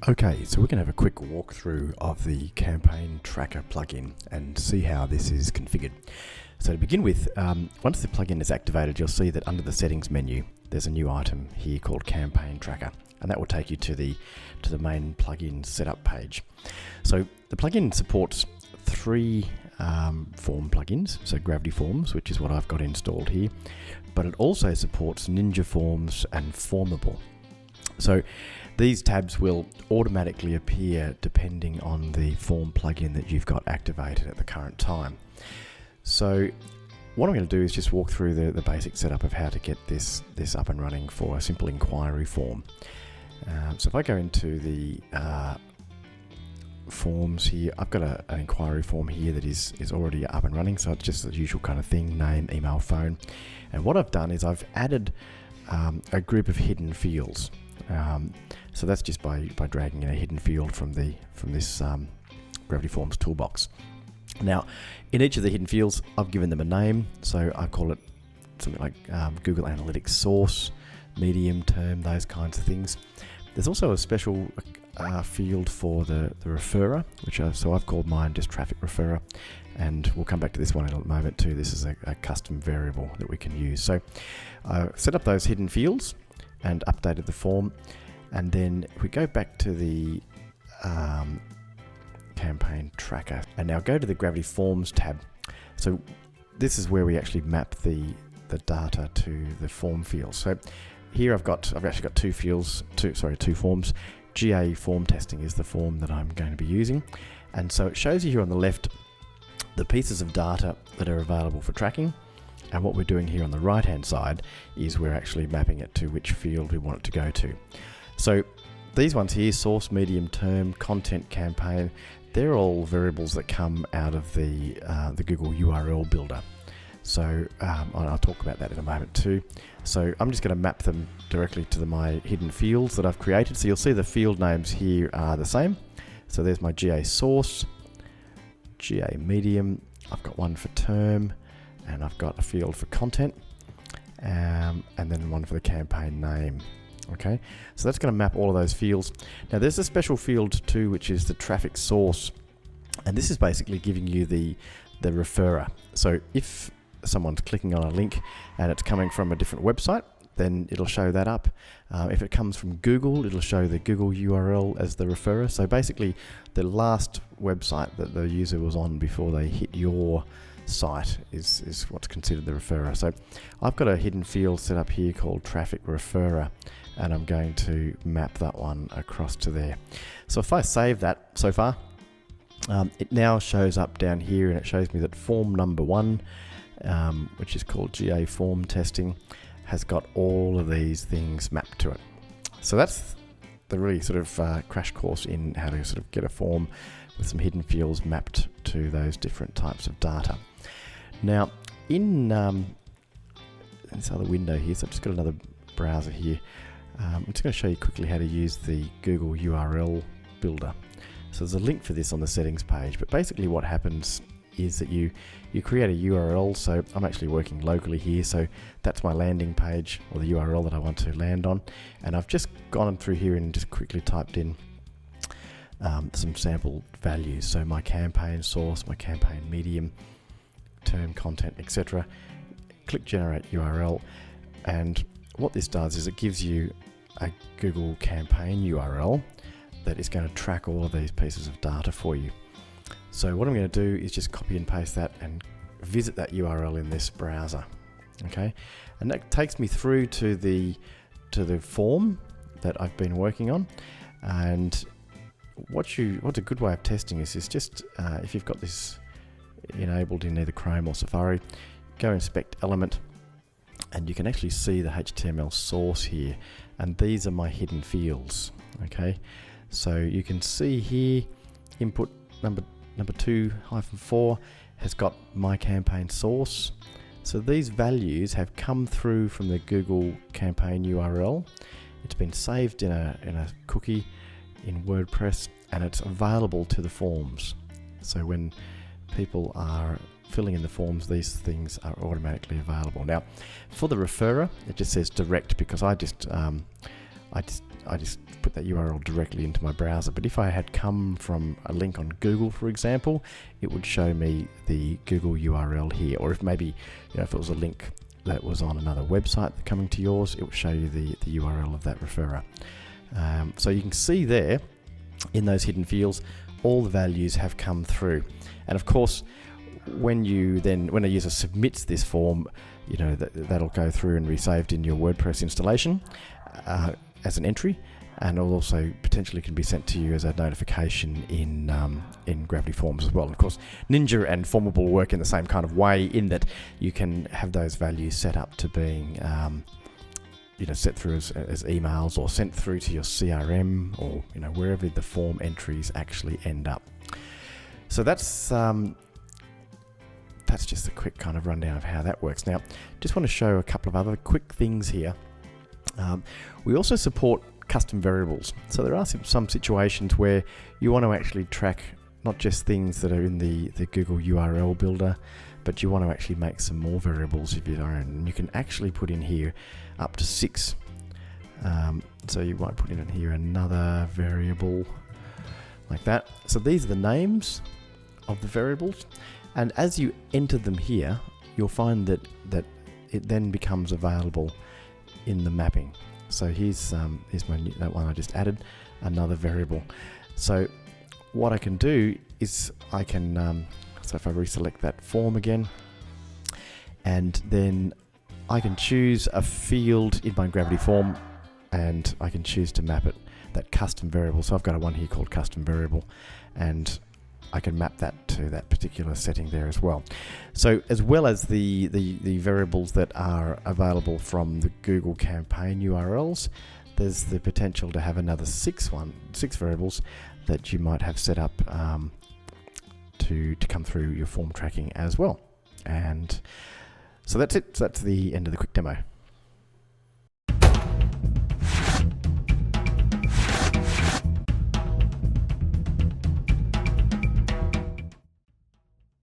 Okay, so we're going to have a quick walkthrough of the Campaign Tracker plugin and see how this is configured. So to begin with, once the plugin is activated, you'll see that under the settings menu, there's a new item here called Campaign Tracker, and that will take you to the main plugin setup page. So the plugin supports three form plugins, so Gravity Forms, which is what I've got installed here, but it also supports Ninja Forms and Formable. So these tabs will automatically appear depending on the form plugin that you've got activated at the current time. So what I'm going to do is just walk through the basic setup of how to get this up and running for a simple inquiry form. So if I go into the forms here, I've got an inquiry form here that is already up and running, so it's just the usual kind of thing: name, email, phone. And what I've done is I've added a group of hidden fields. So that's just by dragging in a hidden field from this Gravity Forms toolbox. Now, in each of the hidden fields, I've given them a name, so I call it something like Google Analytics source, medium, term, those kinds of things. There's also a special field for the referrer, so I've called mine just traffic referrer, and we'll come back to this one in a moment too. This is a custom variable that we can use. So I set up those hidden fields and updated the form, and then if we go back to the Campaign Tracker and now go to the Gravity Forms tab. So this is where we actually map the data to the form fields. So here I've actually got two forms. GA form testing is the form that I'm going to be using, and so it shows you here on the left the pieces of data that are available for tracking. And what we're doing here on the right hand side is we're actually mapping it to which field we want it to go to. So these ones here, source, medium, term, content, campaign, they're all variables that come out of the Google URL builder. So I'll talk about that in a moment too. So I'm just going to map them directly to my hidden fields that I've created. So you'll see the field names here are the same. So there's my GA source, GA medium, I've got one for term, and I've got a field for content, and then one for the campaign name. Okay, so that's going to map all of those fields. Now there's a special field too, which is the traffic source, and this is basically giving you the referrer. So if someone's clicking on a link and it's coming from a different website, then it'll show that up. If it comes from Google, it'll show the Google URL as the referrer. So basically the last website that the user was on before they hit your site is what's considered the referrer. So I've got a hidden field set up here called traffic referrer, and I'm going to map that one across to there. So if I save that so far, it now shows up down here, and it shows me that form number 1, which is called GA form testing, has got all of these things mapped to it. So that's the really sort of crash course in how to sort of get a form with some hidden fields mapped to those different types of data. Now, in this other window here, so I've just got another browser here. I'm just going to show you quickly how to use the Google URL builder. So there's a link for this on the settings page, but basically what happens is that you create a URL. So I'm actually working locally here, so that's my landing page, or the URL that I want to land on, and I've just gone through here and just quickly typed in some sample values. So my campaign source, my campaign medium, term, content, etc. Click generate URL, and what this does is it gives you a Google campaign URL that is going to track all of these pieces of data for you. So what I'm going to do is just copy and paste that and visit that URL in this browser. Okay, and that takes me through to the form that I've been working on. And what's a good way of testing this is just if you've got this enabled in either Chrome or Safari, go inspect element, and you can actually see the HTML source here, and these are my hidden fields. Okay, so you can see here input number 2-4 has got my campaign source. So these values have come through from the Google campaign URL. It's been saved in a cookie in WordPress, and it's available to the forms. So when people are filling in the forms, these things are automatically available. Now, for the referrer, it just says direct, because I I just put that URL directly into my browser. But if I had come from a link on Google, for example, it would show me the Google URL here. Or if maybe, if it was a link that was on another website coming to yours, it would show you the URL of that referrer. So you can see there in those hidden fields, all the values have come through. And of course, when a user submits this form, that'll go through and be saved in your WordPress installation as an entry, and it'll also potentially can be sent to you as a notification in Gravity Forms as well. And of course, Ninja and Formable work in the same kind of way, in that you can have those values set up to being set through as emails, or sent through to your CRM, or wherever the form entries actually end up. So that's just a quick kind of rundown of how that works. Now, just want to show a couple of other quick things here. We also support custom variables. So there are some situations where you want to actually track not just things that are in the Google URL builder, but you want to actually make some more variables of your own. And you can actually put in here up to 6. So you might put in here another variable like that. So these are the names of the variables. And as you enter them here, you'll find that it then becomes available in the mapping. So here's that one I just added, another variable. So what I can do is I can, so if I reselect that form again, and then I can choose a field in my Gravity form, and I can choose to map it, that custom variable. So I've got one here called custom variable, and I can map that to that particular setting there as well. So as well as the variables that are available from the Google campaign URLs, there's the potential to have another 6 variables that you might have set up to come through your form tracking as well. And so that's it. So that's the end of the quick demo.